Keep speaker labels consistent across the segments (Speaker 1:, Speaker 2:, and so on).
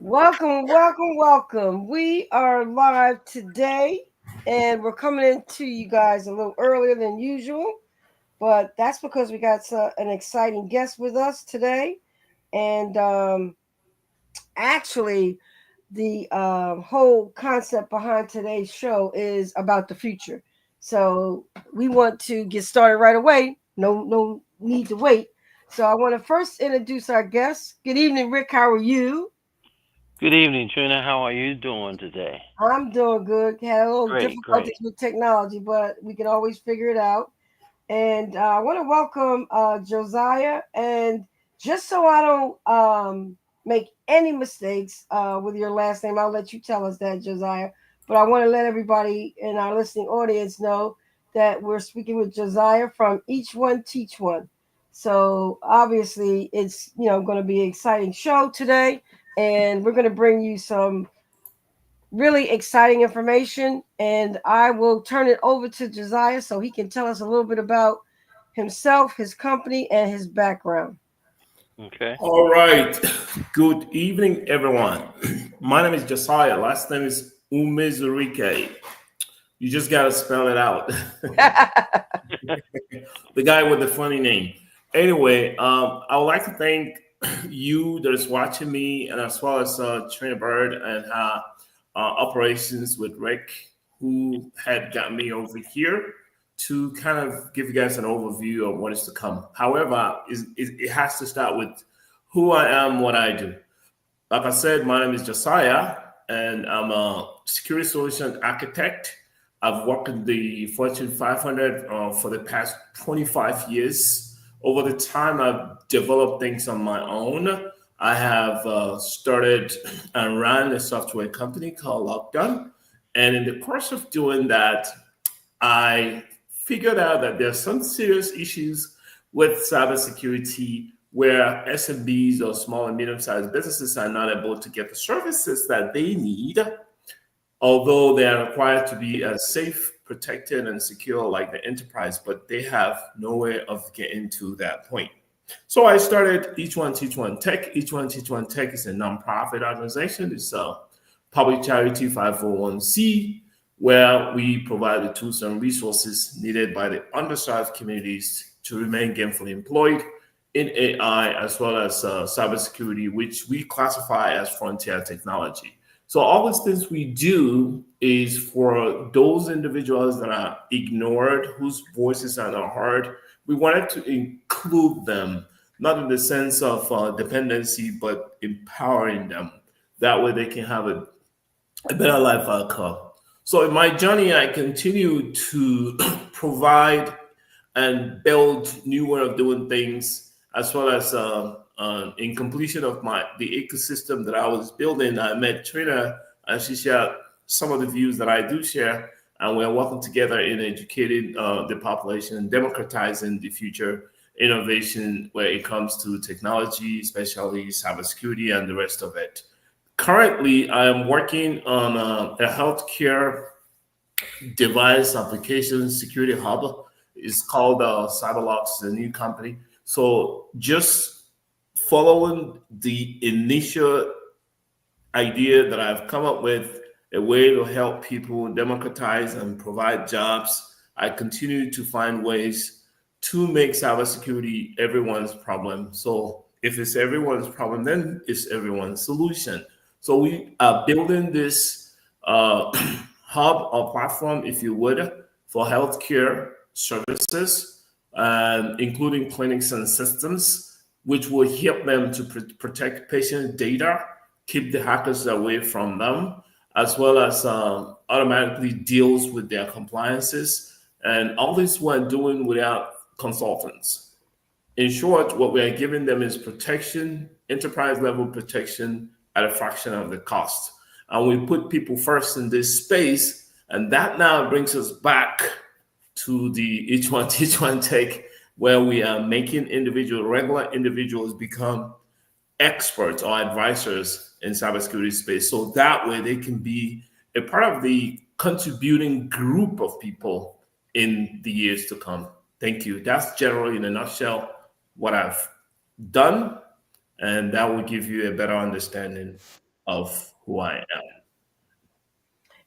Speaker 1: Welcome, welcome, welcome. We are live today and we're coming into you guys a little earlier than usual, but that's because we got an exciting guest with us today. And actually, the whole concept behind today's show is about the future. So we want to get started right away. No need to wait. So I want to first introduce our guest. Good evening, Rick. How are you?
Speaker 2: Good evening, Trina. How are you doing today?
Speaker 1: I'm doing good. Had a little
Speaker 2: Great,
Speaker 1: difficulties
Speaker 2: great.
Speaker 1: with technology, but we can always figure it out. And I want to welcome Josiah. And just so I don't make any mistakes with your last name, I'll let you tell us that, Josiah. But I want to let everybody in our listening audience know that we're speaking with Josiah from Each One Teach One. So obviously, it's going to be an exciting show today, and we're going to bring you some really exciting information. And I will turn it over to Josiah so he can tell us a little bit about himself, his company, and his background.
Speaker 2: Okay.
Speaker 3: All right. Good evening, everyone. My name is Josiah. Last name is Umezurike. You just got to spell it out. The guy with the funny name. Anyway, I would like to thank you that is watching me, and as well as Trina Bird and operations with Rick, who had got me over here to kind of give you guys an overview of what is to come. However, it has to start with who I am, what I do. Like I said, my name is Josiah, and I'm a security solution architect. I've worked in the Fortune 500 for the past 25 years. Over the time, I've developed things on my own. I have started and ran a software company called Lockdown. And in the course of doing that, I figured out that there are some serious issues with cybersecurity where SMBs or small and medium sized businesses are not able to get the services that they need, although they are required to be as safe, protected, and secure like the enterprise, but they have no way of getting to that point. So I started Each One Teach One Tech. Each One Teach One Tech is a nonprofit organization. It's a public charity 501c where we provide the tools and resources needed by the underserved communities to remain gainfully employed in AI as well as cybersecurity, which we classify as frontier technology. So all these things we do is for those individuals that are ignored, whose voices are not heard. We wanted to include them, not in the sense of dependency, but empowering them. That way they can have a better life outcome. So in my journey, I continue to provide and build new way of doing things, as well as in completion of my the ecosystem that I was building. I met Trina, and she shared some of the views that I do share, and we're working together in educating the population and democratizing the future innovation where it comes to technology, especially cybersecurity and the rest of it. Currently, I am working on a healthcare device application security hub. It's called Cyberlocks, the new company. So just following the initial idea that I've come up with, a way to help people democratize and provide jobs, I continue to find ways to make cybersecurity everyone's problem. So if it's everyone's problem, then it's everyone's solution. So we are building this hub or platform, if you would, for healthcare services, including clinics and systems, which will help them to protect patient data, keep the hackers away from them, as well as automatically deals with their compliances. And all this we're doing without consultants. In short, what we are giving them is protection, enterprise level protection at a fraction of the cost. And we put people first in this space. And that now brings us back to the Each One Teach One Take, where we are making regular individuals become experts or advisors in cybersecurity space. So that way they can be a part of the contributing group of people in the years to come. Thank you. That's generally in a nutshell what I've done, and that will give you a better understanding of who I am.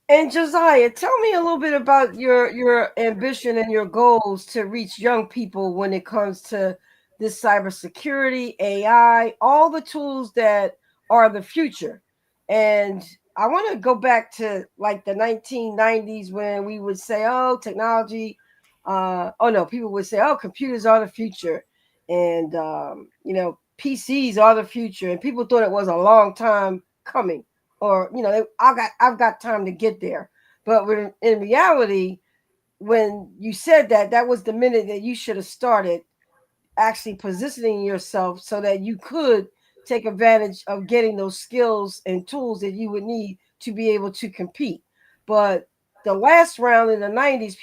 Speaker 1: And Josiah, tell me a little bit about your ambition and your goals to reach young people when it comes to this cybersecurity, AI, all the tools that are the future. And I want to go back to like the 1990s when we would say, "Oh, technology." Oh no, people would say, "Oh, computers are the future," and PCs are the future, and people thought it was a long time coming, or I've got time to get there. But in reality, when you said that, that was the minute that you should have started actually positioning yourself so that you could take advantage of getting those skills and tools that you would need to be able to compete. But the last round in the 90s,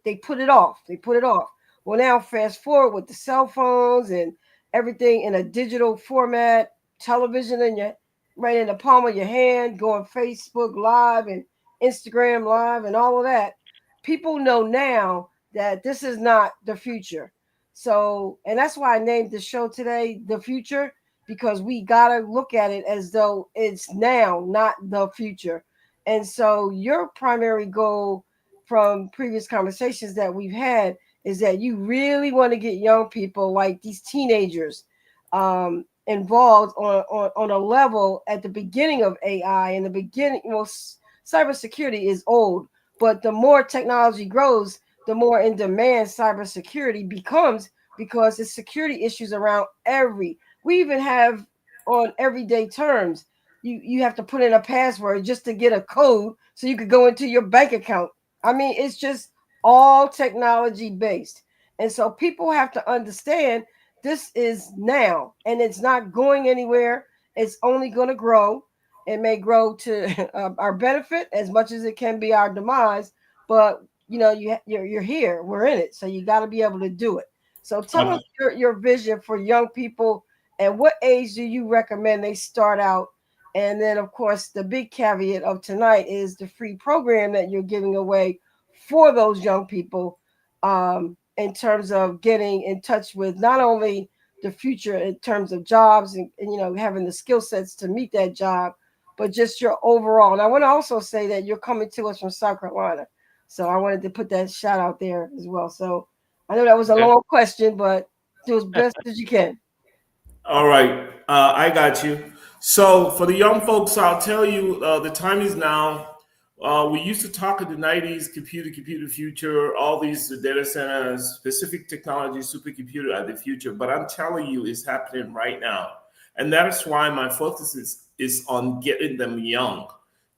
Speaker 1: they put it off. They put it off. Well, now fast forward with the cell phones and everything in a digital format, television right in the palm of your hand, going Facebook Live and Instagram Live and all of that. People know now that this is not the future. So, and that's why I named the show today The Future, because we got to look at it as though it's now, not the future. And so, your primary goal from previous conversations that we've had is that you really want to get young people like these teenagers involved on a level at the beginning of AI. In the beginning, well, cybersecurity is old, but the more technology grows, the more in demand cybersecurity becomes, because it's security issues around we even have on everyday terms. You have to put in a password just to get a code so you could go into your bank account. I mean, it's just all technology based. And so people have to understand this is now and it's not going anywhere. It's only going to grow. It may grow to our benefit as much as it can be our demise, but you're here, we're in it, so you got to be able to do it. So tell us your vision for young people, and what age do you recommend they start out? And then of course the big caveat of tonight is the free program that you're giving away for those young people, in terms of getting in touch with not only the future in terms of jobs and having the skill sets to meet that job, but just your overall. And I want to also say that you're coming to us from South Carolina. So I wanted to put that shout out there as well. So I know that was a long question, but do as best as you can.
Speaker 3: All right, I got you. So for the young folks, I'll tell you the time is now. We used to talk in the 90s, computer future, all these data centers, specific technology, supercomputer are the future. But I'm telling you, it's happening right now. And that is why my focus is on getting them young.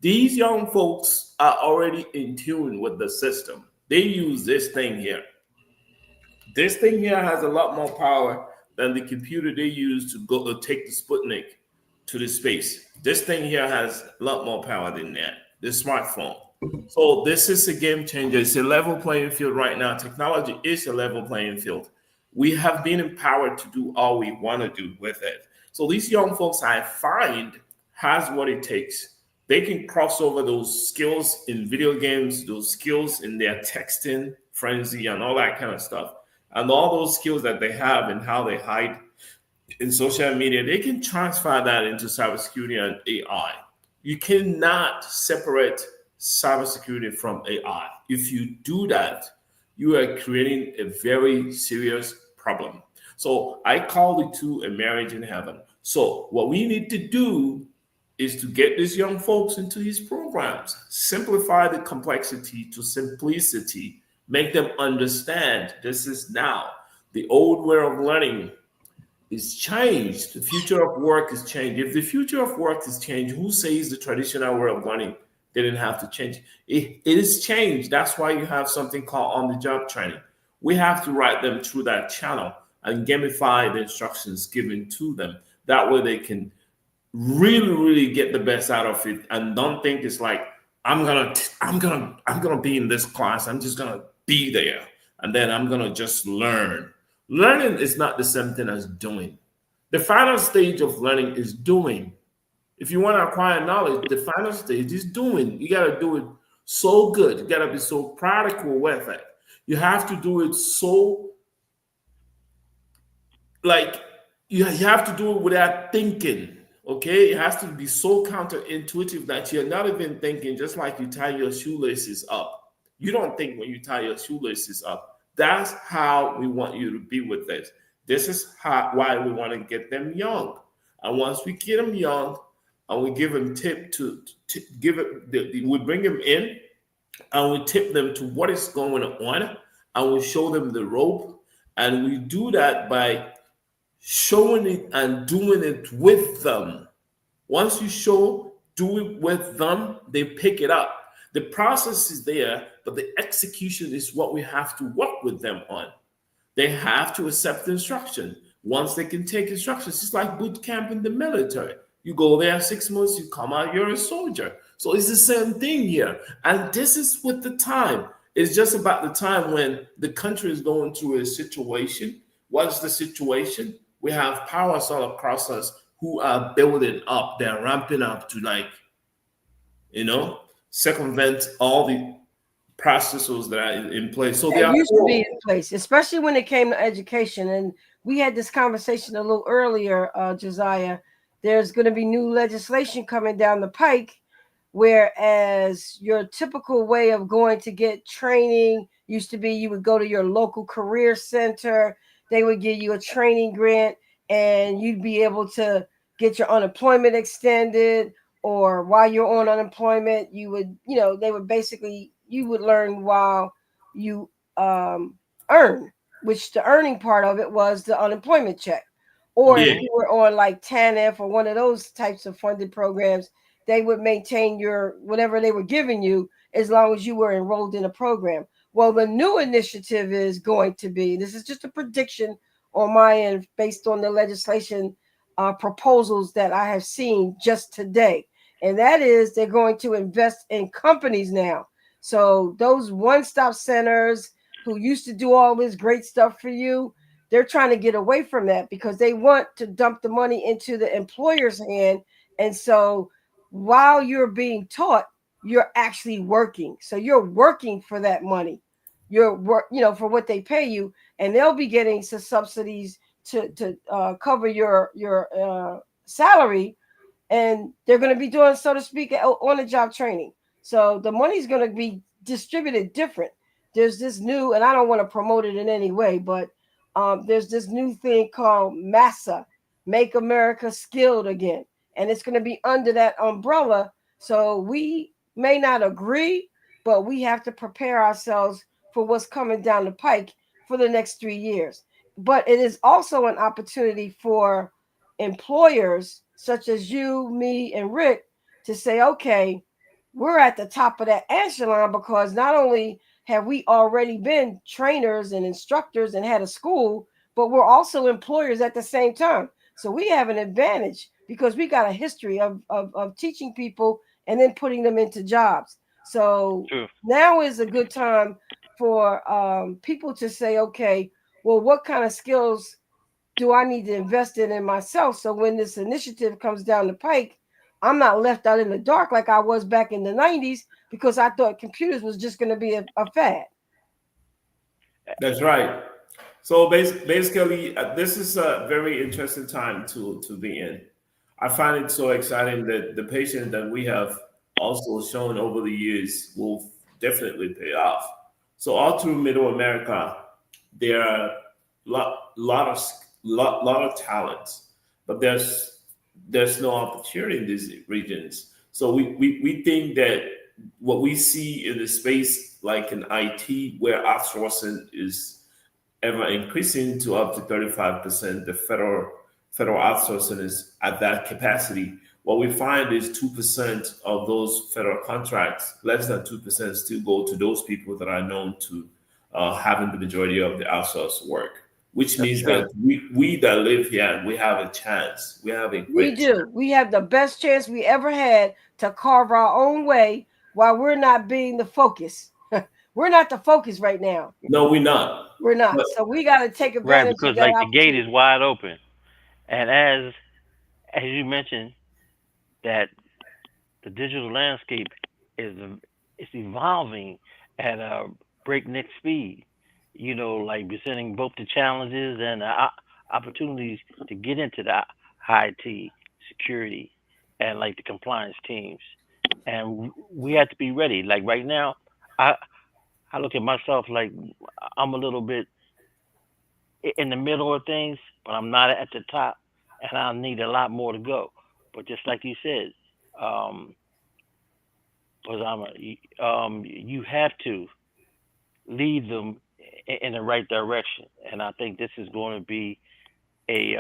Speaker 3: These young folks are already in tune with the system. They use this thing here. This thing here has a lot more power than the computer they use to go to take the Sputnik to the space. This thing here has a lot more power than that. This smartphone. So this is a game changer. It's a level playing field right now. Technology is a level playing field. We have been empowered to do all we want to do with it. So these young folks, I find, has what it takes. They can cross over those skills in video games, those skills in their texting frenzy and all that kind of stuff. And all those skills that they have and how they hide in social media, they can transfer that into cybersecurity and AI. You cannot separate cybersecurity from AI. If you do that, you are creating a very serious problem. So I call the two a marriage in heaven. So what we need to do is to get these young folks into these programs, simplify the complexity to simplicity, make them understand this is now. The old way of learning is changed. The future of work is changed. If the future of work is changed, who says the traditional way of learning didn't have to change? It is changed. That's why you have something called on-the-job training. We have to write them through that channel and gamify the instructions given to them. That way they can really get the best out of it and don't think it's like I'm gonna be in this class. I'm just gonna be there and then I'm gonna just learn. Learning is not the same thing as doing. The final stage of learning is doing. If you want to acquire knowledge, the final stage is doing. You got to do it so good. You got to be so practical with it. You have to do it so, like, you have to do it without thinking. Okay, it has to be so counterintuitive that you're not even thinking, just like you tie your shoelaces up. You don't think when you tie your shoelaces up. That's how we want you to be with this. This is why we want to get them young. And once we get them young and we give them tip to give it, we bring them in and we tip them to what is going on and we show them the rope. And we do that by showing it and doing it with them. Once you do it with them, they pick it up. The process is there, but the execution is what we have to work with them on. They have to accept instruction. Once they can take instructions, it's like boot camp in the military. You go there 6 months, you come out, you're a soldier. So it's the same thing here. And this is with the time. It's just about the time when the country is going through a situation. What's the situation? We have powers all across us who are building up, they're ramping up to you know, circumvent all the processes that are in place. So they
Speaker 1: That
Speaker 3: are
Speaker 1: used to be
Speaker 3: poor.
Speaker 1: in place, especially when it came to education. And we had this conversation a little earlier, Josiah. There's going to be new legislation coming down the pike, whereas your typical way of going to get training used to be you would go to your local career center, they would give you a training grant, and you'd be able to get your unemployment extended, or while you're on unemployment, you would, they would basically, you would learn while you earn, which the earning part of it was the unemployment check. Or if
Speaker 3: Yeah,
Speaker 2: Hmm.
Speaker 1: you were on like TANF or one of those types of funded programs, they would maintain your whatever they were giving you as long as you were enrolled in a program. Well, the new initiative is going to be, this is just a prediction on my end based on the legislation proposals that I have seen just today. And that is they're going to invest in companies now. So those one-stop centers who used to do all this great stuff for you, they're trying to get away from that because they want to dump the money into the employer's hand. And so while you're being taught, you're actually working. So you're working for that money. You're work, for what they pay you, and they'll be getting some subsidies to cover your salary, and they're going to be doing, so to speak, on the job training. So the money's going to be distributed different. There's this new, and I don't want to promote it in any way, but there's this new thing called MASA, Make America Skilled Again, and it's going to be under that umbrella. So we may not agree, but we have to prepare ourselves for what's coming down the pike for the next 3 years. But it is also an opportunity for employers such as you, me, and Rick to say, okay, we're at the top of that echelon because not only have we already been trainers and instructors and had a school, but we're also employers at the same time. So we have an advantage because we got a history of teaching people and then putting them into jobs. So
Speaker 2: True.
Speaker 1: now is a good time for people to say, okay, well, what kind of skills do I need to invest in myself? So when this initiative comes down the pike, I'm not left out in the dark like I was back in the 90s because I thought computers was just going to be a fad.
Speaker 3: that's right. So basically, this is a very interesting time to be in. I find it so exciting that the patience that we have also shown over the years will definitely pay off. So all through Middle America, there are lot of talents, but there's no opportunity in these regions. So we think that what we see in the space like in IT, where outsourcing is ever increasing to up to 35%. The federal outsourcing is at that capacity. What we find is 2% of those federal contracts, less than 2%, still go to those people that are known to having the majority of the outsourced work, which
Speaker 2: That's
Speaker 3: means
Speaker 2: true.
Speaker 3: that we that live here, we have a chance. We have a
Speaker 1: We
Speaker 3: great chance.
Speaker 1: do. We have the best chance we ever had to carve our own way while we're not being the focus. We're not the focus right now.
Speaker 3: No, we're not.
Speaker 1: We're
Speaker 3: But
Speaker 1: not. So we got to take
Speaker 2: Right,
Speaker 1: advantage of
Speaker 2: because
Speaker 1: that
Speaker 2: like the gate is
Speaker 1: opportunity.
Speaker 2: wide open, and as you mentioned that the digital landscape is it's evolving at a breakneck speed. Like presenting both the challenges and the opportunities to get into the IT security and like the compliance teams, and we have to be ready. Like right now, I I look at myself like I'm a little bit in the middle of things, but I'm not at the top, and I need a lot more to go. But just like you said, um, you have to lead them in the right direction, and I think this is going to be a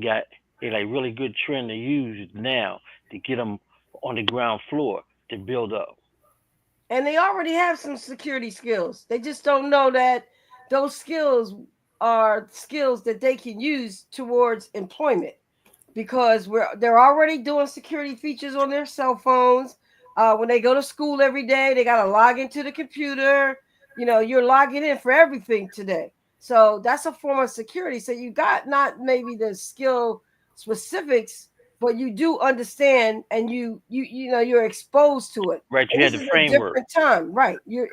Speaker 2: got a like really good trend to use now to get them on the ground floor to build up.
Speaker 1: And they already have some security skills. They just don't know that those skills are skills that they can use towards employment because they're already doing security features on their cell phones. When they go to school every day, they got to log into the computer. You know, you're logging in for everything today. So that's a form of security. So you got not maybe the skill specifics, but you do understand and you're exposed to it.
Speaker 2: Right,
Speaker 1: And
Speaker 2: you had
Speaker 1: this
Speaker 2: the
Speaker 1: is a
Speaker 2: framework.
Speaker 1: different time, right? Your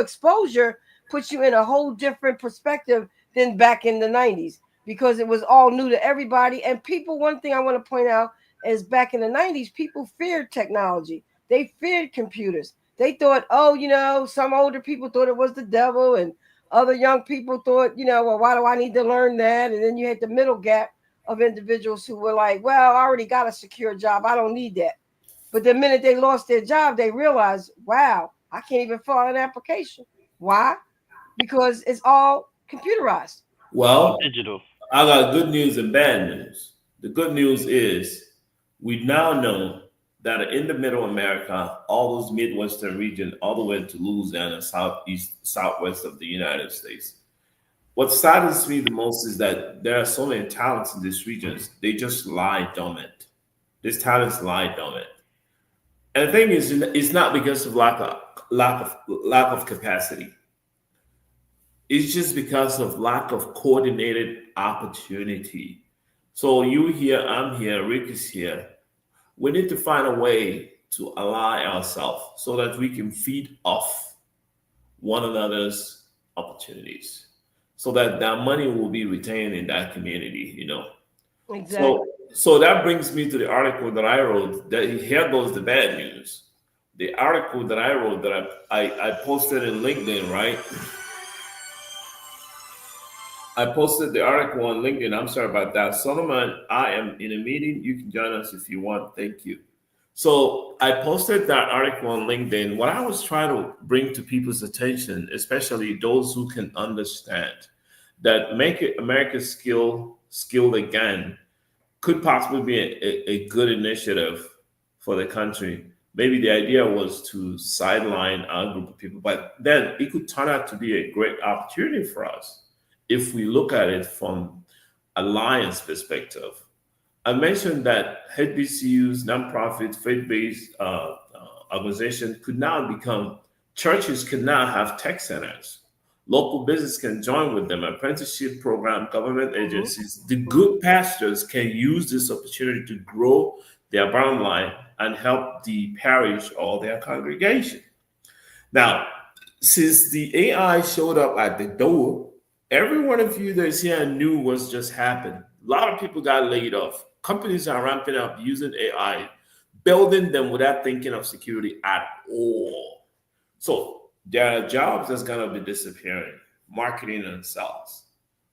Speaker 1: exposure puts you in a whole different perspective than back in the 90s because it was all new to everybody. And people, one thing I want to point out is back in the 90s, people feared technology. They feared computers. They thought, oh, some older people thought it was the devil, and other young people thought, well, why do I need to learn that? And then you had the middle gap of individuals who were like, well, I already got a secure job. I don't need that. But the minute they lost their job, they realized, wow, I can't even fill out an application. Why? Because it's all computerized.
Speaker 2: All
Speaker 3: Well,
Speaker 2: digital.
Speaker 3: I got good news and bad news. The good news is we now know that in the middle America, all those Midwestern region, all the way to Louisiana, southeast, southwest of the United States. What saddens me the most is that there are so many talents in these regions. They just lie dormant. These talents lie dormant. And the thing is, it's not because of lack of capacity. It's just because of lack of coordinated opportunity. So you here, I'm here, Rick is here. We need to find a way to ally ourselves so that we can feed off one another's opportunities, so that that money will be retained in that community.
Speaker 1: Exactly.
Speaker 3: So that brings me to the article that I wrote. That here goes the bad news. The article that I wrote that I posted in LinkedIn, right? I posted the article on LinkedIn. I'm sorry about that. Solomon, I am in a meeting. You can join us if you want. Thank you. So I posted that article on LinkedIn. What I was trying to bring to people's attention, especially those who can understand that Make America skilled again could possibly be a good initiative for the country. Maybe the idea was to sideline our group of people, but then it could turn out to be a great opportunity for us if we look at it from alliance perspective. I mentioned that HBCUs, nonprofit, faith-based organization could now become churches could now have tech centers. Local business can join with them, apprenticeship program, government
Speaker 1: Mhm.
Speaker 3: agencies. The good pastors can use this opportunity to grow their bottom line and help the parish or their congregation. Now, since the AI showed up at the door, every one of you that's here knew what's just happened. A lot of people got laid off. Companies are ramping up using AI, building them without thinking of security at all. So there are jobs that's gonna be disappearing: marketing and sales,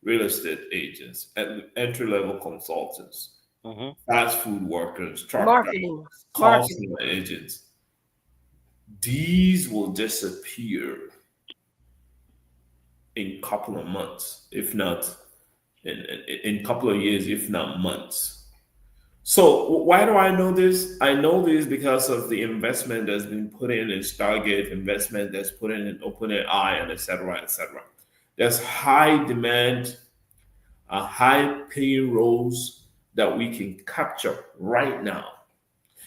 Speaker 3: real estate agents, and entry-level consultants,
Speaker 2: Hmm.
Speaker 3: fast food workers, truck
Speaker 1: Marketing.
Speaker 3: drivers, call
Speaker 1: Marketing.
Speaker 3: center agents. These will disappear in couple of months, if not in couple of years, if not months. So why do I know this? I know this because of the investment that's been put in Stargate, investment that's put in OpenAI, and et cetera, et cetera. There's high demand, high paying roles that we can capture right now.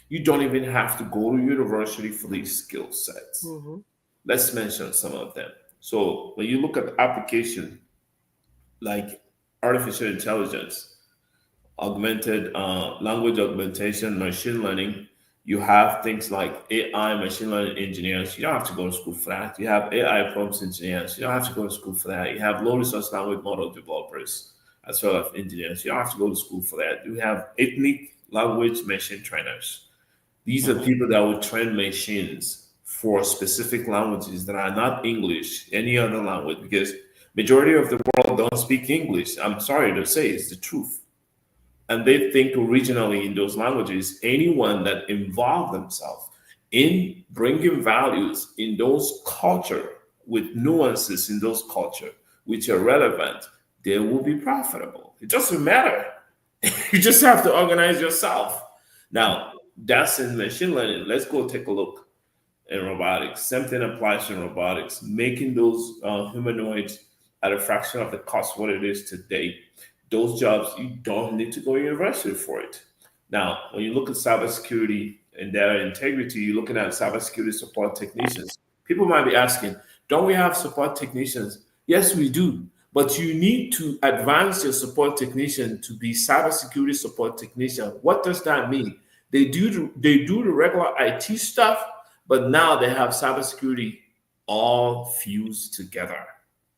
Speaker 3: You don't even have to go to university for these skill sets.
Speaker 1: Mhm.
Speaker 3: Let's mention some of them. So when you look at application like artificial intelligence, augmented language augmentation, machine learning, you have things like AI, machine learning engineers. You don't have to go to school for that. You have AI prompts engineers. You don't have to go to school for that. You have low resource language model developers. as well as engineers. You don't have to go to school for that. We have ethnic language machine trainers. These are
Speaker 2: Mhm.
Speaker 3: people that will train machines for specific languages that are not English, any other language, because majority of the world don't speak English. I'm sorry to say, it's the truth. And they think originally in those languages, anyone that involve themselves in bringing values in those culture with nuances in those culture which are relevant, they will be profitable. It doesn't matter. You just have to organize yourself. Now, that's in machine learning. Let's go take a look in robotics. Same thing applies in robotics, making those humanoids at a fraction of the cost what it is today. Those jobs, you don't need to go to university for it. Now, when you look at cybersecurity and data integrity, you're looking at cybersecurity support technicians. People might be asking, don't we have support technicians? Yes, we do. But you need to advance your support technician to be cybersecurity support technician. What does that mean? They do the regular IT stuff, but now they have cybersecurity all fused together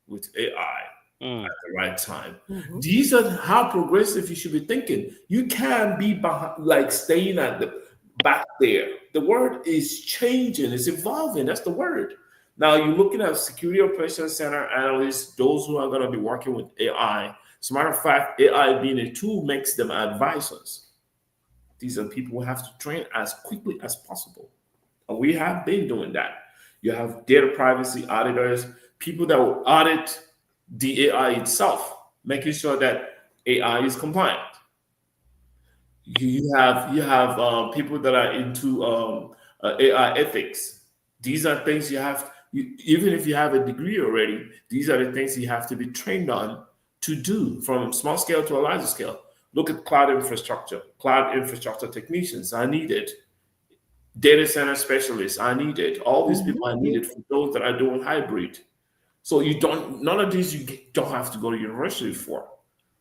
Speaker 3: with AI
Speaker 2: Mm.
Speaker 3: at the right time.
Speaker 1: Mhm.
Speaker 3: These are how progressive you should be thinking. You can't be behind, like staying at the back there. The word is changing, it's evolving. That's the word. Now you're looking at security operations center analysts, those who are going to be working with AI. As a matter of fact, AI being a tool makes them advisors. These are people who have to train as quickly as possible. And we have been doing that. You have data privacy auditors, people that will audit the AI itself, making sure that AI is compliant. You have people that are into AI ethics. These are things you have. Even if you have a degree already, these are the things you have to be trained on to do from small scale to a larger scale. Look at cloud infrastructure. Cloud infrastructure technicians are needed. Data center specialists are needed. All these
Speaker 1: Mhm.
Speaker 3: people are needed for those that are doing hybrid. So you don't. None of these don't have to go to university for.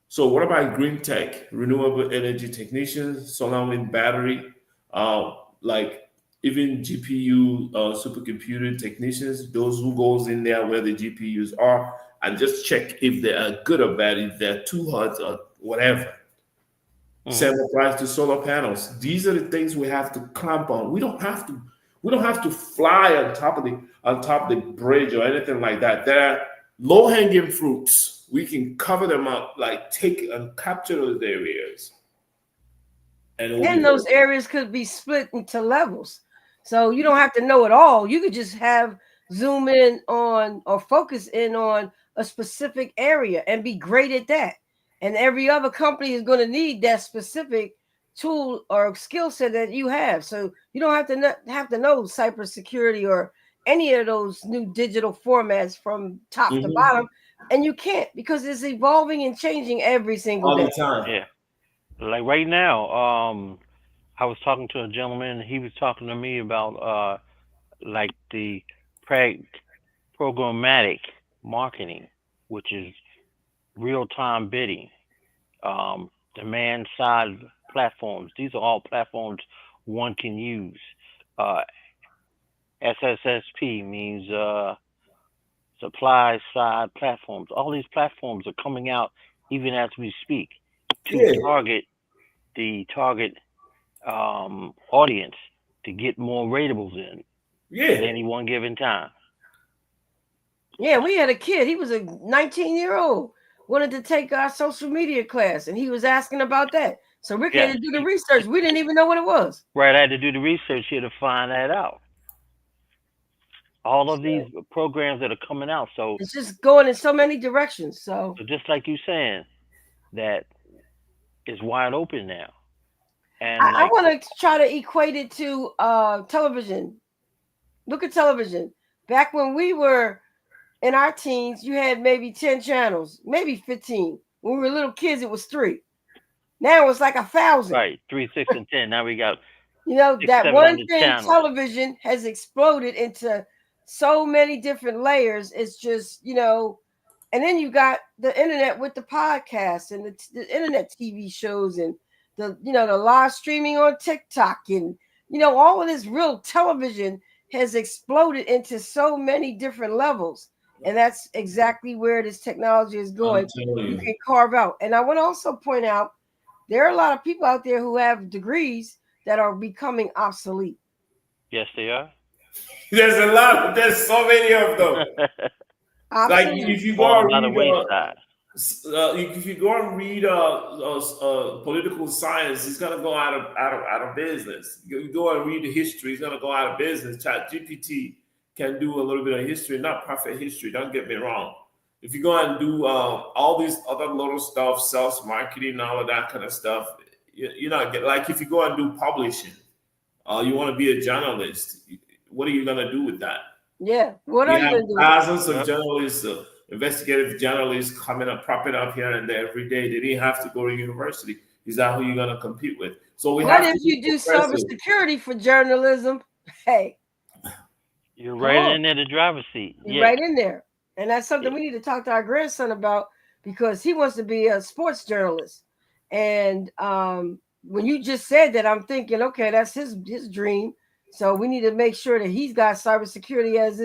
Speaker 3: So what about green tech, renewable energy technicians, solar wind battery, like even GPU supercomputing technicians, those who goes in there where the GPUs are and just check if they are good or bad, if they're too hot or whatever.
Speaker 2: Mhm.
Speaker 3: Same applies to solar panels. These are the things we have to clamp on. We don't have to fly on top of the bridge or anything like that. There are low hanging fruits. We can cover them up, like take and capture those areas, and it will be
Speaker 1: And those areas could be split into levels. So you don't have to know it all. You could just have zoom in on or focus in on a specific area and be great at that. And every other company is going to need that specific tool or skill set that you have. So you don't have to know cybersecurity or any of those new digital formats from top to
Speaker 3: Mhm.
Speaker 1: bottom. And you can't because it's evolving and changing every single
Speaker 3: All
Speaker 1: day.
Speaker 3: the time.
Speaker 2: Yeah. Like right now, I was talking to a gentleman. He was talking to me about like the prag- programmatic marketing, which is real time bidding, demand side platforms. These are all platforms one can use. Uh, SSSP means supply side platforms. All these platforms are coming out even as we speak to
Speaker 3: Yeah,
Speaker 2: target the target audience to get more ratables in at
Speaker 3: yeah,
Speaker 2: any one given time.
Speaker 1: Yeah, we had a kid. He was a 19-year-old, wanted to take our social media class, and he was asking about that. So Rick had
Speaker 2: Yes,
Speaker 1: to do the research. We didn't even know what it was.
Speaker 2: right. I had to do the research here to find that out. All of these
Speaker 1: So
Speaker 2: programs that are coming out. So,
Speaker 1: it's just going in so many directions. So
Speaker 2: so just like you saying, that is wide open now. And
Speaker 1: I
Speaker 2: like,
Speaker 1: want to try to equate it to television. Look at television. Back when we were in our teens, you had maybe 10 channels, maybe 15. When we were little kids, it was three. Now it's like 1,000.
Speaker 2: right, 3, 6, and 10. Now we got
Speaker 1: You know,
Speaker 2: six,
Speaker 1: that
Speaker 2: seven
Speaker 1: one
Speaker 2: hundred
Speaker 1: thing,
Speaker 2: channels.
Speaker 1: television has exploded into so many different layers. It's just, and then you got the internet with the podcasts and the internet TV shows and the live streaming on TikTok and, all of this real television has exploded into so many different levels. And that's exactly where this technology is
Speaker 3: I'm
Speaker 1: going.
Speaker 3: telling
Speaker 1: You
Speaker 3: you.
Speaker 1: can carve out. And I want to also point out there are a lot of people out there who have degrees that are becoming obsolete.
Speaker 2: Yes, they are.
Speaker 3: There's a lot. There's so many of them. Like
Speaker 1: Obsolete.
Speaker 3: if you go
Speaker 2: Falling
Speaker 3: and
Speaker 2: by the
Speaker 3: read,
Speaker 2: wayside.
Speaker 3: if you go and read political science, it's gonna go out of business. You go and read the history, it's gonna go out of business. Chat GPT can do a little bit of history, not perfect history. Don't get me wrong. If you go and do all these other little stuff, sales, marketing, all of that kind of stuff, you're not get like if you go and do publishing, you want to be a journalist. What are you gonna do with that?
Speaker 1: Yeah. What are
Speaker 3: You
Speaker 1: you
Speaker 3: have
Speaker 1: going to do?
Speaker 3: thousands of
Speaker 2: Yep.
Speaker 3: journalists, investigative journalists coming up, popping up here and there every day. They didn't have to go to university. Is that who you're going to compete with? So we
Speaker 1: What
Speaker 3: have
Speaker 1: if
Speaker 3: to be
Speaker 1: you do
Speaker 3: progressive.
Speaker 1: cybersecurity for journalism? Hey,
Speaker 2: You're
Speaker 1: come
Speaker 2: right
Speaker 1: on.
Speaker 2: in there, the driver's seat.
Speaker 1: You're
Speaker 2: Yeah.
Speaker 1: right in there. And that's something
Speaker 2: Yeah.
Speaker 1: we need to talk to our grandson about because he wants to be a sports journalist. And when you just said that, I'm thinking, okay, that's his dream. So we need to make sure that he's got cybersecurity as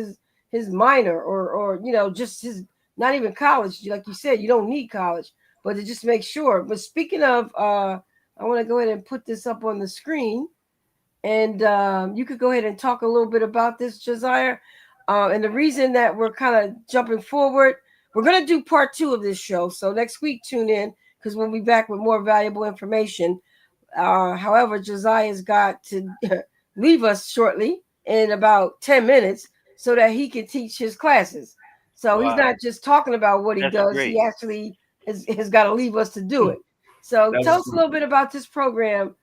Speaker 1: his minor or just his not even college. Like you said, you don't need college, but to just make sure. But speaking of I want to go ahead and put this up on the screen. And you could go ahead and talk a little bit about this, Josiah. And the reason that we're kind of jumping forward, we're going to do part 2 of this show. So next week, tune in because we'll be back with more valuable information. However, Josiah's got to leave us shortly in about 10 minutes so that he can teach his classes. So he's
Speaker 2: Wow.
Speaker 1: not just talking about what he
Speaker 2: That's
Speaker 1: does, he
Speaker 2: great.
Speaker 1: actually has got to leave us to do it. So tell
Speaker 3: That's
Speaker 1: us a little bit about this program,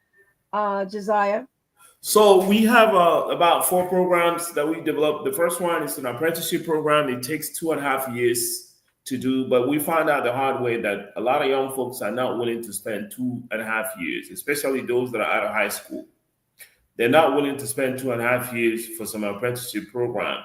Speaker 1: Josiah.
Speaker 3: So we have about 4 programs that we developed. The first one is an apprenticeship program. It takes 2.5 years to do, but we found out the hard way that a lot of young folks are not willing to spend 2.5 years, especially those that are out of high school. They're not willing to spend 2.5 years for some apprenticeship program.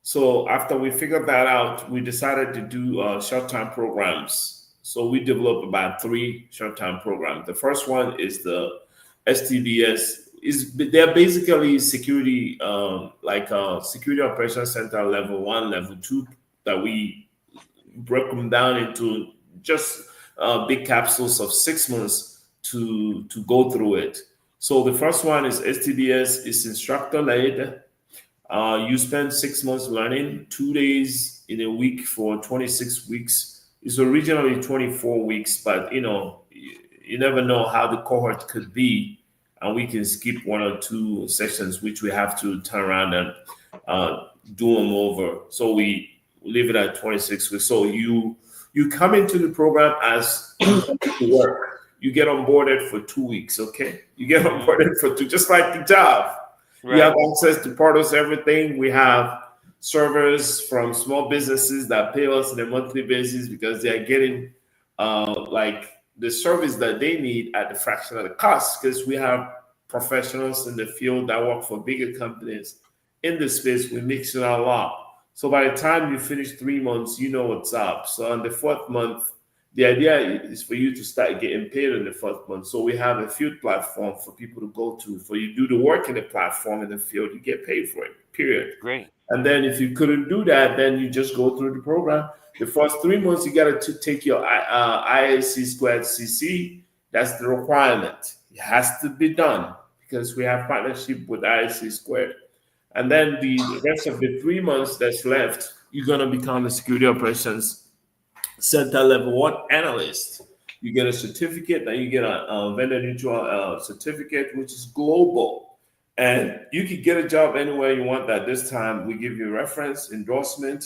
Speaker 3: So after we figured that out, we decided to do short-term programs. So we developed about 3 short-term programs. The first one is the STBS. Is they're basically security, security operations center level 1, level 2 that we broke them down into just big capsules of 6 months to go through it. So the first one is STBS. It's instructor led. You spend 6 months learning, 2 days in a week for 26 weeks. It's originally 24 weeks, but you never know how the cohort could be, and we can skip 1 or 2 sessions, which we have to turn around and do them over. So we leave it at 26 weeks. So you come into the program as you come to work. You get onboarded for 2 weeks, okay? You get onboarded for 2, just like the job.
Speaker 2: Right.
Speaker 3: You have access to Portal's everything. We have servers from small businesses that pay us on a monthly basis because they are getting the service that they need at the fraction of the cost, because we have professionals in the field that work for bigger companies in the space. We mix it a lot. So by the time you finish 3 months, you know what's up. So on the 4th month, the idea is for you to start getting paid in the 4th month. So we have a field platform for people to go to. For you do the work in the platform in the field, you get paid for it, period.
Speaker 2: Great.
Speaker 3: And then if you couldn't do that, then you just go through the program. The first 3 months, you got to take your IAC squared CC. That's the requirement. It has to be done because we have partnership with IAC squared. And then the rest of the 3 months that's left, you're going to become a security operations center level 1 analyst. You get a certificate, and you get a vendor neutral certificate, which is global. And you can get a job anywhere you want. That this time we give you a reference, endorsement.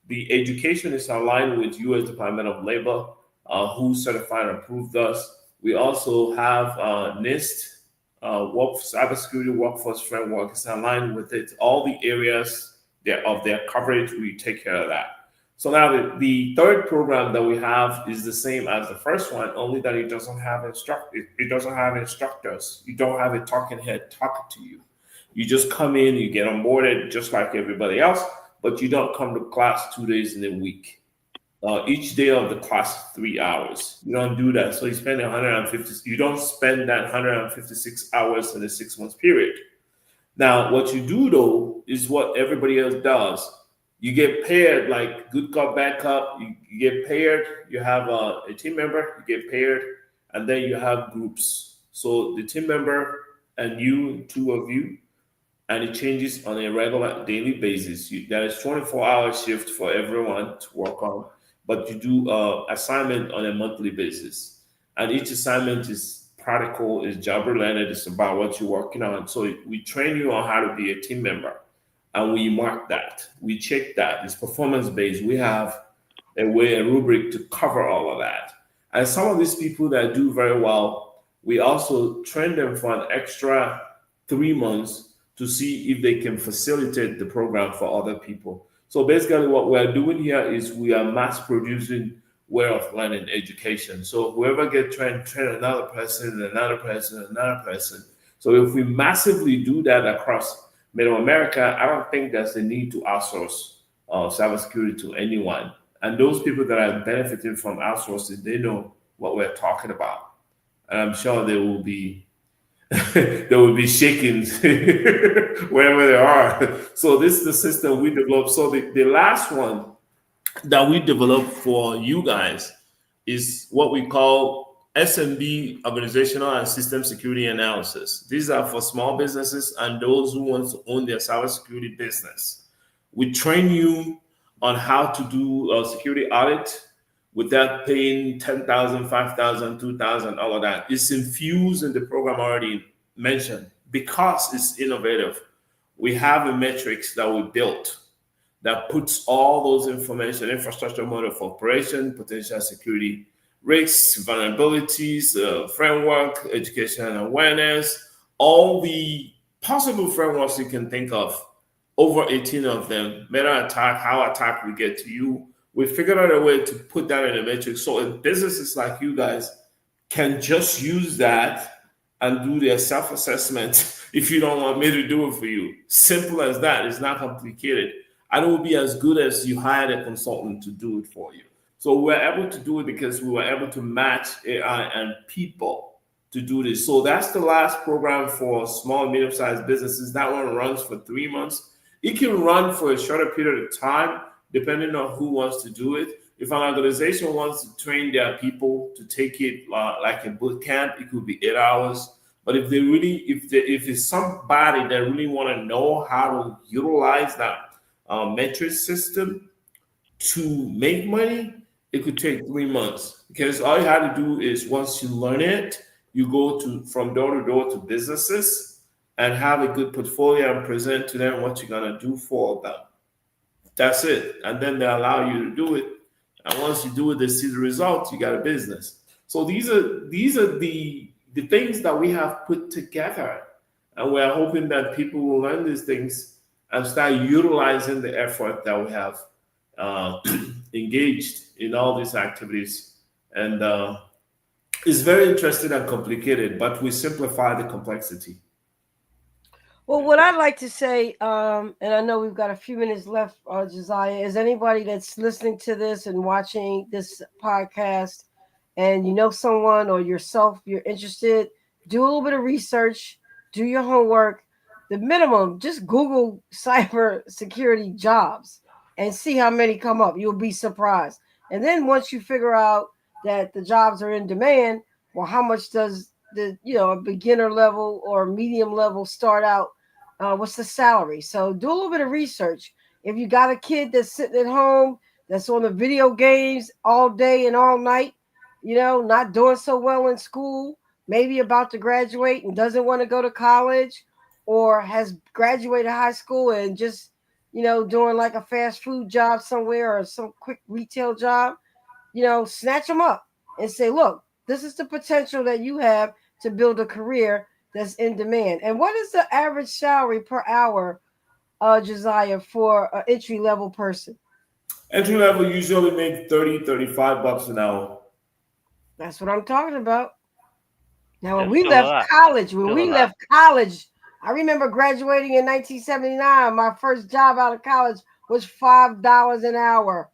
Speaker 3: The education is aligned with U.S. Department of Labor, who certified and approved us. We also have NIST, Cybersecurity Workforce Framework, is aligned with it. All the areas of their coverage, we take care of that. So now the third program that we have is the same as the first one, only that it doesn't have instructors. You don't have a talking head talking to you. You just come in, you get onboarded just like everybody else, but you don't come to class 2 days in a week. Each day of the class 3 hours. You don't do that. So you spend 150. You don't spend that 156 hours in a 6 month period. Now, what you do though is what everybody else does. You get paired like good cop, bad cop. You get paired. You have a team member. You get paired, and then you have groups. So the team member and you, two of you, and it changes on a regular daily basis. There is 24-hour shift for everyone to work on, but you do assignment on a monthly basis, and each assignment is practical, is job related, it's about what you're working on. So we train you on how to be a team member, and we mark that, we check that. It's performance based. We have a rubric to cover all of that. And some of these people that do very well, we also train them for an extra 3 months to see if they can facilitate the program for other people. So basically, what we're doing here is we are mass producing way of learning education. So whoever get trained, train another person, another person, another person. So if we massively do that across Middle America, I don't think there's a need to outsource cybersecurity to anyone. And those people that are benefiting from outsourcing, they know what we're talking about, and I'm sure they will be they will be shaking wherever they are. So this is the system we developed. So the last one that we developed for you guys is what we call SMB, organizational and system security analysis. These are for small businesses and those who want to own their cybersecurity business. We train you on how to do a security audit without paying 10,000, 5,000, 2,000, all of that. It's infused in the program already mentioned because it's innovative. We have a matrix that we built that puts all those information, infrastructure model for operation, potential security risks, vulnerabilities, framework, education and awareness, all the possible frameworks you can think of, over 18 of them, meta attack, how attack will get to you. We figured out a way to put that in a matrix. So if businesses like you guys can just use that and do their self-assessment if you don't want me to do it for you. Simple as that. It's not complicated. And it will be as good as you hired a consultant to do it for you. So we're able to do it because we were able to match AI and people to do this. So that's the last program for small, medium-sized businesses. That one runs for 3 months. It can run for a shorter period of time, depending on who wants to do it. If an organization wants to train their people to take it like a boot camp, it could be 8 hours. But if it's somebody that really want to know how to utilize that metric system to make money, it could take 3 months. Because all you have to do is once you learn it, you go from door to door to businesses and have a good portfolio and present to them what you're gonna do for them. That's it. And then they allow you to do it. And once you do it, they see the results, you got a business. So these are the things that we have put together. And we're hoping that people will learn these things and start utilizing the effort that we have engaged in all these activities. And it's very interesting and complicated, but we simplify the complexity.
Speaker 1: Well, what I'd like to say, and I know we've got a few minutes left, Josiah, is anybody that's listening to this and watching this podcast and you know someone or yourself, you're interested, do a little bit of research, do your homework. The minimum, just Google cyber security jobs and see how many come up. You'll be surprised. And then once you figure out that the jobs are in demand, well, how much does the a beginner level or medium level start out? What's the salary? So do a little bit of research. If you got a kid that's sitting at home that's on the video games all day and all night, not doing so well in school, maybe about to graduate and doesn't want to go to college, or has graduated high school and just doing like a fast food job somewhere or some quick retail job, snatch them up and say, look, this is the potential that you have to build a career that's in demand. And what is the average salary per hour, Josiah, for an entry level person?
Speaker 3: Entry level usually make 30, 35 bucks an hour.
Speaker 1: That's what I'm talking about. Now, when
Speaker 2: That's
Speaker 1: we
Speaker 2: still a
Speaker 1: left
Speaker 2: lot.
Speaker 1: college, I remember graduating in 1979. My first job out of college was $5 an hour.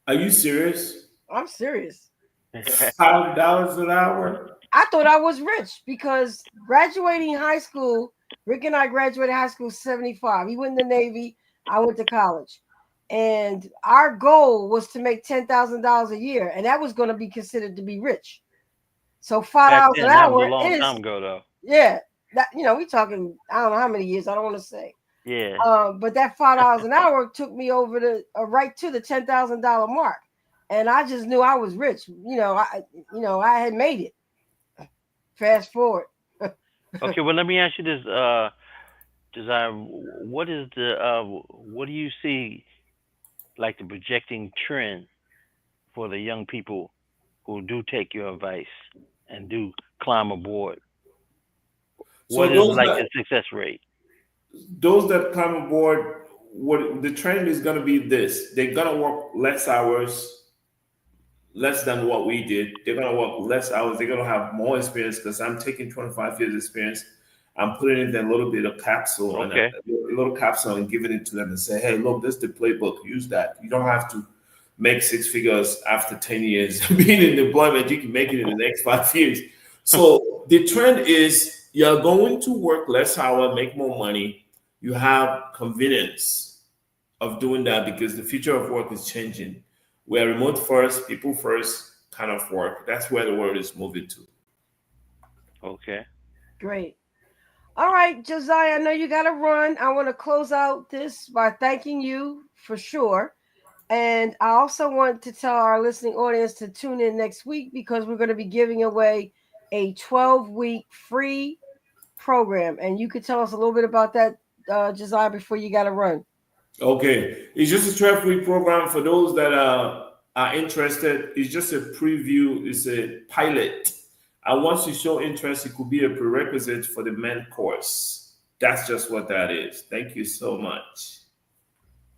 Speaker 3: Are you serious?
Speaker 1: I'm serious.
Speaker 3: $5 an hour?
Speaker 1: I thought I was rich because graduating high school, Rick and I graduated high school 75. He went in the Navy. I went to college. and our goal was to make $10,000 a year, and that was going to be considered to be rich. So
Speaker 2: Back
Speaker 1: $5 an
Speaker 2: then, that was a
Speaker 1: hour
Speaker 2: long
Speaker 1: is,
Speaker 2: time ago, though.
Speaker 1: yeah, that, we talking, I don't know how many years, I don't want to say.
Speaker 2: Yeah.
Speaker 1: But that $5 an hour took me over to right to the $10,000 mark, and I just knew I was rich. I had made it. Fast forward.
Speaker 2: Okay. Well, let me ask you this, Desire. What do you see like the projecting trend for the young people who do take your advice and do climb aboard?
Speaker 3: So
Speaker 2: What is like the success rate?
Speaker 3: those that come aboard, what the trend is going to be this: they're going to work less hours, less than what we did. They're going to work less hours. They're going to have more experience because I'm taking 25 years experience. I'm putting in a little bit of capsule and
Speaker 2: Okay.
Speaker 3: a little capsule and giving it to them and say, hey, look, this is the playbook. Use that. You don't have to make six figures after 10 years being in employment. You can make it in the next 5 years. So the trend is you're going to work less hours, make more money. You have convenience of doing that because the future of work is changing. We're remote first, people first kind of work. That's where the world is moving to.
Speaker 2: Okay.
Speaker 1: Great. All right, Josiah, I know you got to run. I want to close out this by thanking you for sure. And I also want to tell our listening audience to tune in next week because we're going to be giving away a 12-week free program. And you could tell us a little bit about that, Josiah, before you got to run.
Speaker 3: Okay, it's just a 12-week program for those that are interested. It's just a preview, it's a pilot. And once you show interest, it could be a prerequisite for the main course. That's just what that is. Thank you so much.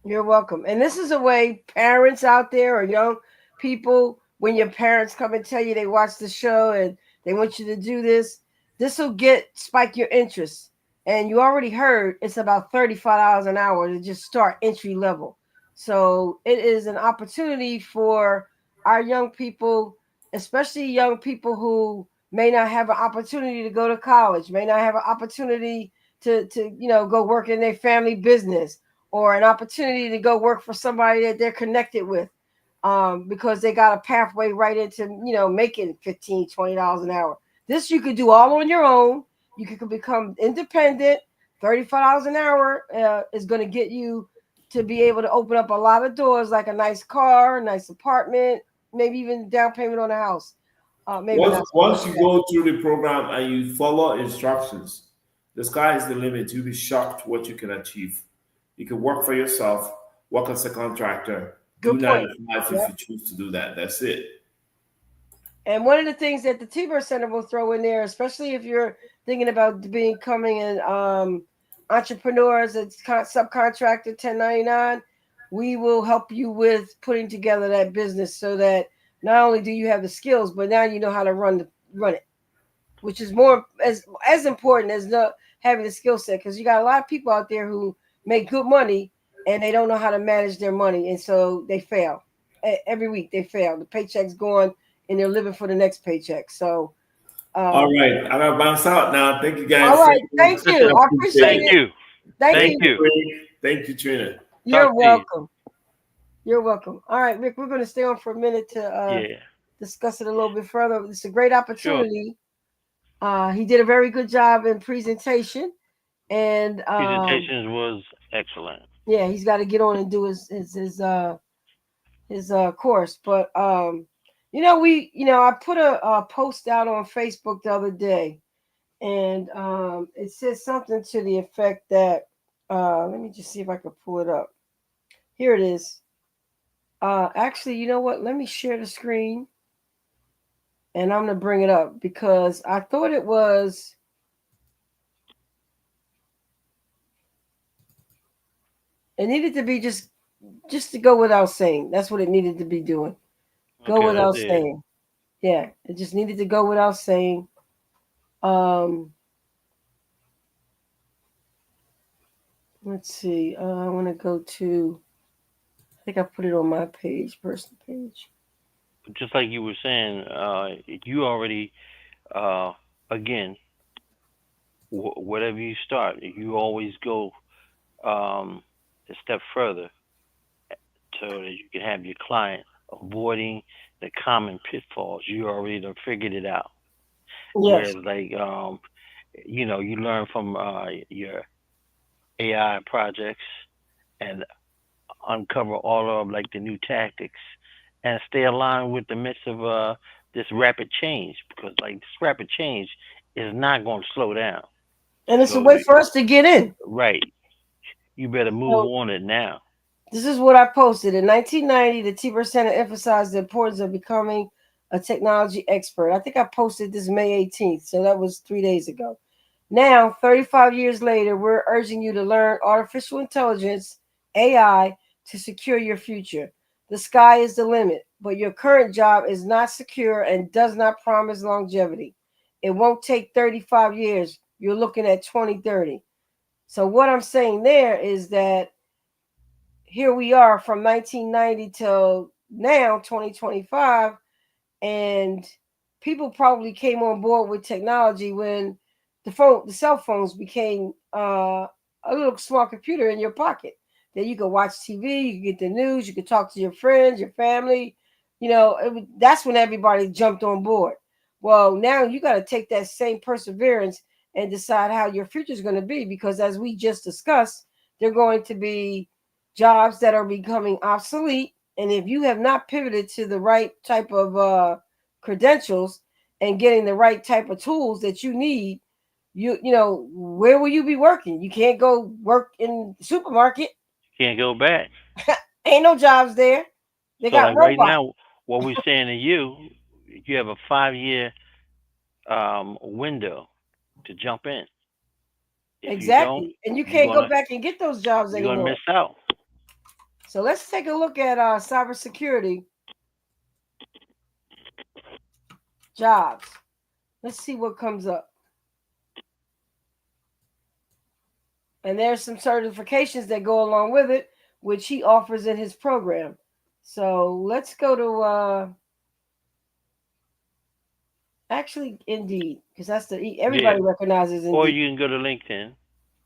Speaker 1: You're welcome. And this is a way parents out there or young people, when your parents come and tell you they watch the show and they want you to do this will spike your interest. And you already heard it's about $35 an hour to just start entry level. So it is an opportunity for our young people, especially young people who may not have an opportunity to go to college, may not have an opportunity to go work in their family business, or an opportunity to go work for somebody that they're connected with, because they got a pathway right into making $15-$20 an hour. This you could do all on your own. You could become independent. $35 an hour is going to get you to be able to open up a lot of doors, like a nice car, a nice apartment, maybe even down payment on a house. Maybe
Speaker 3: Once
Speaker 1: not so much
Speaker 3: once you
Speaker 1: that.
Speaker 3: go through the program and you follow instructions, the sky is the limit. You'll be shocked what you can achieve. You can work for yourself, work as a contractor, do
Speaker 1: Good
Speaker 3: nine
Speaker 1: point.
Speaker 3: to five if
Speaker 1: Yep.
Speaker 3: you choose to do that. That's it.
Speaker 1: And one of the things that the T-Bird Center will throw in there, especially if you're thinking about becoming an entrepreneur as a subcontractor, 1099, we will help you with putting together that business so that not only do you have the skills, but now you know how to run it, which is more as important as having the skill set, because you got a lot of people out there who make good money and they don't know how to manage their money, and so they fail every week. They fail. The paycheck's going, and they're living for the next paycheck. So,
Speaker 3: All
Speaker 1: um,
Speaker 3: right, I gotta bounce out now. Thank you guys
Speaker 1: all
Speaker 3: so
Speaker 1: right.
Speaker 3: much.
Speaker 1: Thank you. I appreciate
Speaker 2: Thank
Speaker 3: Appreciate it.
Speaker 1: it.
Speaker 2: you.
Speaker 1: Thank
Speaker 3: Thank
Speaker 2: Thank
Speaker 1: you.
Speaker 3: you,
Speaker 2: you.
Speaker 3: Ray. Thank you, Trina.
Speaker 2: Talk
Speaker 1: You're
Speaker 2: to you.
Speaker 1: welcome. You're welcome. All right, Rick, we're going to stay on for a minute to
Speaker 2: Yeah.
Speaker 1: discuss it a little bit further. It's a great
Speaker 2: Sure.
Speaker 1: opportunity. He did a very good job in presentation, and
Speaker 2: Presentations was excellent.
Speaker 1: yeah, he's got to get on and do his course. But I put a post out on Facebook the other day, and it says something to the effect that let me just see if I can pull it up. Here it is. Actually, you know what? Let me share the screen, and I'm gonna bring it up because I thought it was. It needed to be just to go without saying. That's what it needed to be doing. Go
Speaker 2: Okay, let's
Speaker 1: without
Speaker 2: see it.
Speaker 1: saying. Yeah, it just needed to go without saying. Um, let's see. I want to go to. I think I put it on my page, personal page.
Speaker 2: Just like you were saying, you already, uh, again, whatever you start, you always go a step further so that you can have your client avoiding the common pitfalls. You already done figured it out.
Speaker 1: Yes.
Speaker 2: Whereas, like, you learn from your AI projects and uncover all of like the new tactics and stay aligned with the midst of this rapid change, because like this rapid change is not going to slow down.
Speaker 1: And it's a
Speaker 2: So
Speaker 1: way for us to get in.
Speaker 2: right, you better move
Speaker 1: So
Speaker 2: on it now.
Speaker 1: this is what I posted. In 1990, the T Center emphasized the importance of becoming a technology expert. I think I posted this May 18th, so that was 3 days ago. Now, 35 years later, we're urging you to learn artificial intelligence, AI, to secure your future. The sky is the limit, but your current job is not secure and does not promise longevity. It won't take 35 years. You're looking at 2030. So, what I'm saying there is that here we are from 1990 till now, 2025, and people probably came on board with technology when the cell phones became a little small computer in your pocket that you could watch TV, you could get the news, you could talk to your friends, your family. That's when everybody jumped on board. Well, now you got to take that same perseverance and decide how your future is going to be, because as we just discussed, they're going to be jobs that are becoming obsolete. And if you have not pivoted to the right type of credentials and getting the right type of tools that you need, where will you be working? You can't go work in the supermarket.
Speaker 2: Can't go back.
Speaker 1: Ain't no jobs there. They
Speaker 2: So
Speaker 1: got
Speaker 2: like right
Speaker 1: robots.
Speaker 2: now, what we're saying to you, you have a 5 year window to jump in. If you don't,
Speaker 1: Exactly. And you
Speaker 2: you're
Speaker 1: can't go
Speaker 2: gonna
Speaker 1: back and get those jobs
Speaker 2: you're gonna
Speaker 1: anymore.
Speaker 2: miss out.
Speaker 1: So let's take a look at cybersecurity jobs. Let's see what comes up. And there's some certifications that go along with it, which he offers in his program. So let's go to actually Indeed, because that's everybody recognizes Indeed.
Speaker 2: Or you can go to LinkedIn.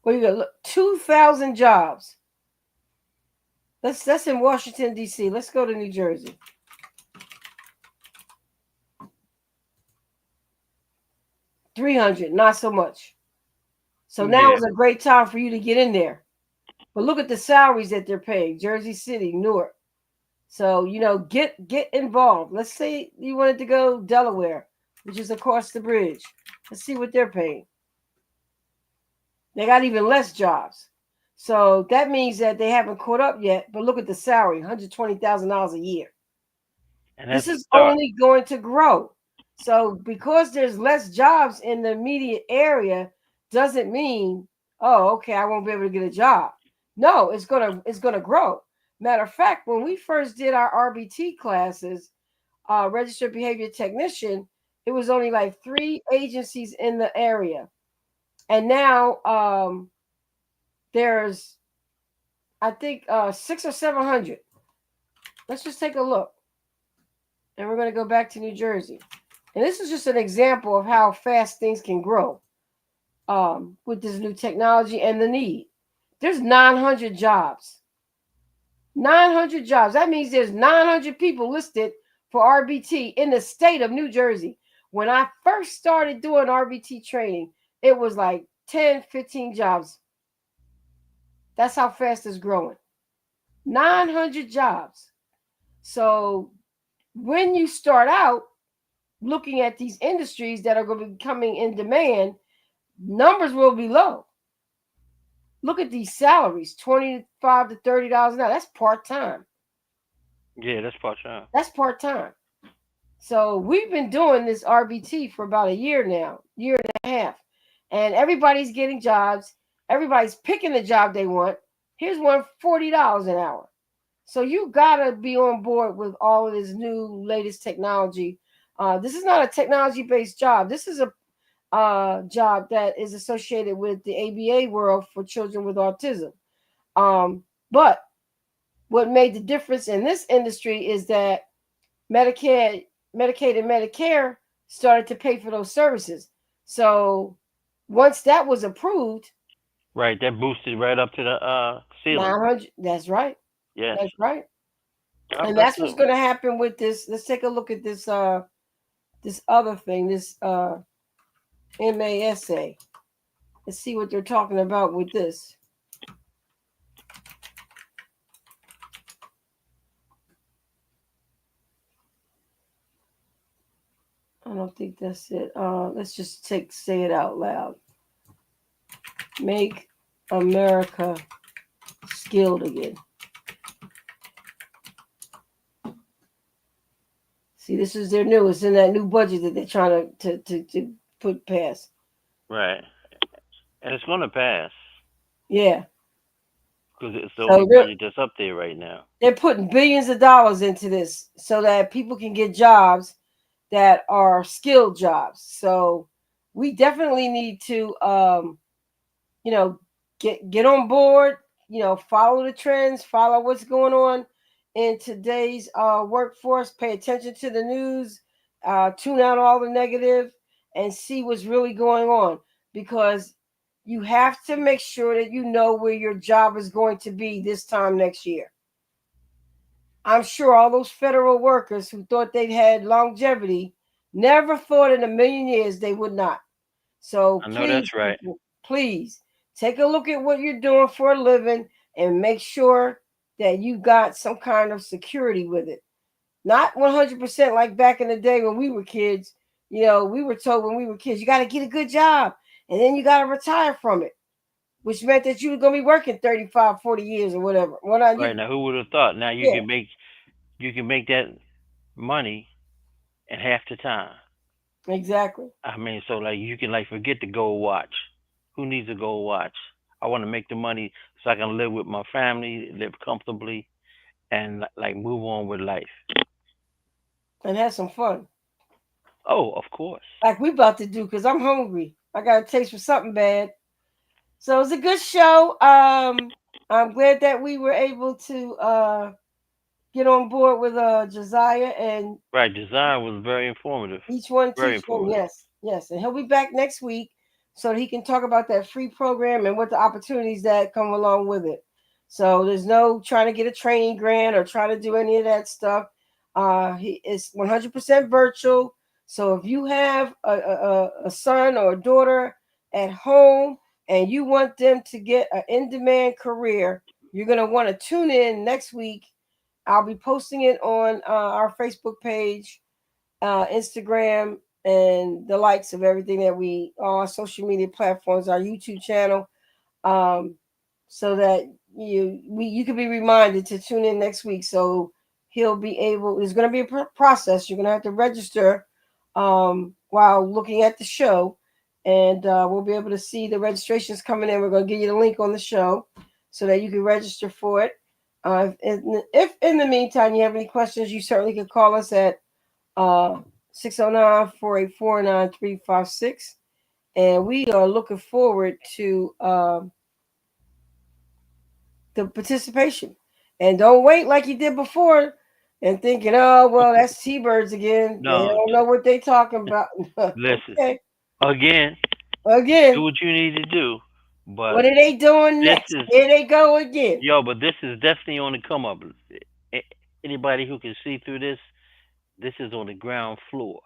Speaker 1: Well, you got look 2,000 jobs. That's in Washington D.C. Let's go to New Jersey. $300, not so much. So now is a great time for you to get in there. But look at the salaries that they're paying. Jersey City, Newark. So, get involved. Let's say you wanted to go Delaware, which is across the bridge. Let's see what they're paying. They got even less jobs. So that means that they haven't caught up yet. But look at the salary, $120,000 a year.
Speaker 2: And
Speaker 1: this is only going to grow. So because there's less jobs in the immediate area doesn't mean, oh, okay, I won't be able to get a job. No, it's gonna grow. Matter of fact, when we first did our RBT classes, registered behavior technician, it was only like 3 agencies in the area. And now there's, I think, 600 or 700. Let's just take a look. And we're going to go back to New Jersey. And this is just an example of how fast things can grow with this new technology and the need. There's 900 jobs. 900 jobs. That means there's 900 people listed for RBT in the state of New Jersey. When I first started doing RBT training, it was like 10, 15 jobs. That's how fast it's growing. 900 jobs. So when you start out looking at these industries that are going to be coming in demand, numbers will be low. Look at these salaries, $25 to $30 an hour. That's part-time.
Speaker 2: Yeah, that's part-time.
Speaker 1: That's part-time. So we've been doing this RBT for about a year now, year and a half. And everybody's getting jobs. Everybody's picking the job they want. Here's one, $40 an hour. So you got to be on board with all of this new latest technology. This is not a technology-based job. This is a job that is associated with the ABA world for children with autism. But what made the difference in this industry is that Medicaid and Medicare started to pay for those services. So once that was approved,
Speaker 2: right, that boosted right up to the ceiling.
Speaker 1: 900. That's right.
Speaker 2: Yes.
Speaker 1: That's right.
Speaker 2: God
Speaker 1: And
Speaker 2: bless
Speaker 1: that's what's
Speaker 2: them.
Speaker 1: going to happen with this. Let's take a look at this this other thing, this MASA. Let's see what they're talking about with this. I don't think that's it. Let's just say it out loud. Make America skilled again. See, this is their new. It's in that new budget that they're trying to put past.
Speaker 2: Right. And it's going to pass
Speaker 1: Yeah.
Speaker 2: because it's the only
Speaker 1: So
Speaker 2: budget that's up there right now.
Speaker 1: they're putting billions of dollars into this so that people can get jobs that are skilled jobs. So we definitely need to, you know, get on board. You know, follow the trends, follow what's going on in today's workforce. Pay attention to the news, tune out all the negative, and see what's really going on. Because you have to make sure that you know where your job is going to be this time next year. I'm sure all those federal workers who thought they'd had longevity never thought in a million years they would not. So
Speaker 2: I know
Speaker 1: please,
Speaker 2: that's right.
Speaker 1: people, please take a look at what you're doing for a living and make sure that you got some kind of security with it. Not 100% like back in the day when we were kids. You know, we were told when we were kids, you got to get a good job and then you got to retire from it, which meant that you were going to be working 35, 40 years or whatever. Well, now
Speaker 2: Right now, who would have thought? Now
Speaker 1: yeah,
Speaker 2: you can make that money in half the time.
Speaker 1: exactly.
Speaker 2: I mean, so like you can like forget the gold watch. Who needs a gold watch? I want to make the money so I can live with my family, live comfortably, and like move on with life.
Speaker 1: And have some fun.
Speaker 2: Oh, of course.
Speaker 1: Like we about to do because I'm hungry. I got a taste for something bad. So it's a good show. I'm glad that we were able to get on board with Josiah and
Speaker 2: Right, design was very informative.
Speaker 1: each one
Speaker 2: Very
Speaker 1: teach one.
Speaker 2: informative.
Speaker 1: Yes, yes. And he'll be back next week so that he can talk about that free program and what the opportunities that come along with it. So there's no trying to get a training grant or try to do any of that stuff. He is 100% virtual. So if you have a son or a daughter at home and you want them to get an in-demand career, you're going to want to tune in next week. I'll be posting it on our Facebook page, Instagram, and the likes of everything that all our social media platforms, our YouTube channel, so that you can be reminded to tune in next week. So he'll be able. There's going to be a process. You're going to have to register while looking at the show, and we'll be able to see the registrations coming in. We're going to give you the link on the show so that you can register for it. If in the meantime you have any questions, you certainly can call us at 609-484-9356. And we are looking forward to the participation. And don't wait like you did before and thinking, oh, well, that's T-Birds again. They
Speaker 2: No,
Speaker 1: don't know what they talking about.
Speaker 2: listen.
Speaker 1: Okay.
Speaker 2: Again, do
Speaker 1: Again,
Speaker 2: what you need to do, but
Speaker 1: what are they doing
Speaker 2: this
Speaker 1: next?
Speaker 2: is
Speaker 1: Here they go again.
Speaker 2: but this is definitely on the come up. Anybody who can see through this is on the ground floor,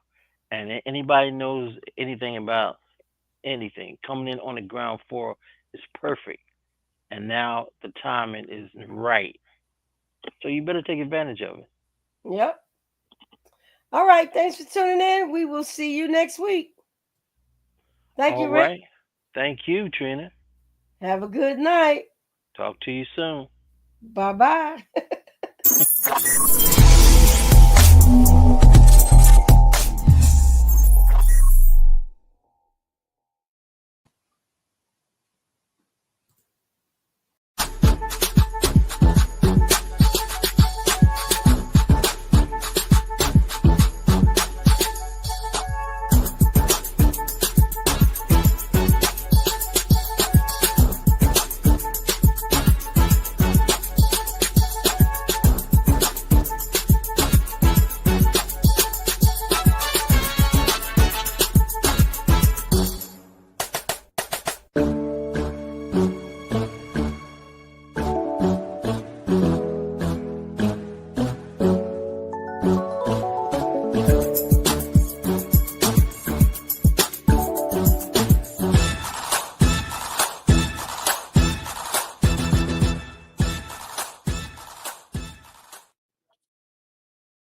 Speaker 2: and anybody knows anything about anything coming in on the ground floor is perfect. And now the timing is right, so you better take advantage of it.
Speaker 1: Yep. All right. Thanks for tuning in. We will see you next week. Thank
Speaker 2: All
Speaker 1: you, Rick.
Speaker 2: right. Thank you, Trina.
Speaker 1: Have a good night.
Speaker 2: Talk to you soon.
Speaker 1: Bye bye.